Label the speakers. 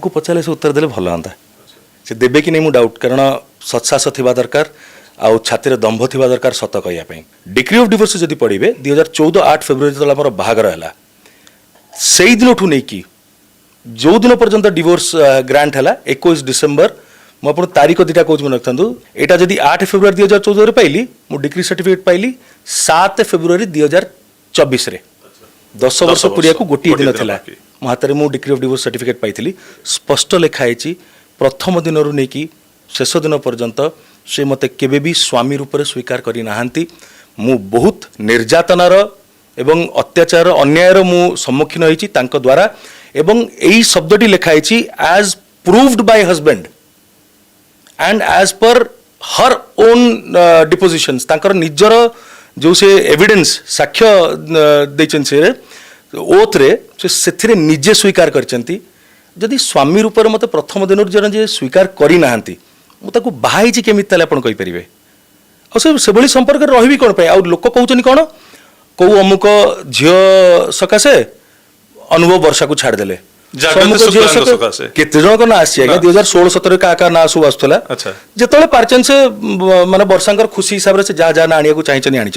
Speaker 1: पचारे से उत्तर देले भल हाँ से देवे कि नहीं मु डाउट कारण सत्साहस थिबा दरकार आउ छाती दंभ थिबा दरकार सत कहवाई डिक्री ऑफ डिवोर्स जदि पढ़े 2014 8 फेब्रुआरी जो आम बाहागर है से दिन ठू नहीं जो दिन पर्यंत डिवोर्स ग्रांट है 21 डिसेम्बर मुझे तारीख दुटा कौन मन रखता यहाँ जब 8 फेब्रुआरी 2014 पाइली मु डिग्री सर्टिफिकेट पाइली 7 फेब्रुआरी 2024 रे 10 वर्ष पूरा को गोटे दिन था मो हाथ में डिग्री ऑफ डिवोर्स सर्टिफिकेट पाई स्पष्ट लिखाई प्रथम दिन रू नहीं शेष दिन पर्यंत से मते केबे भी स्वामी रूप से स्वीकार करी नाहांती मु बहुत निर्यातनार एवं अत्याचार अन्यायर मु सम्मुखीन होइछि तांको द्वारा एवं एई शब्दटी लिखाई as proved by husband and as per her own depositions तांकर निजर जो से एविडेंस साक्ष्य देचन से ओथ रे से निजे स्वीकार करचंती जदि स्वामी रूप में मत प्रथम दिन जन जे स्वीकार करी नाहांती मुझे बाहाई केमी आप कहींपर से संपर्क रही कौन पे लोक कहते कौन कौ अमुक झील सकाशे अनुभव वर्षा को छाड़देले केते जन ना आसी 2016-17 क्या ना सब आसूला जो पार्चन से माने वर्षा खुशी हिसाब से जहाँ जहाँ आने को चाहिए आनी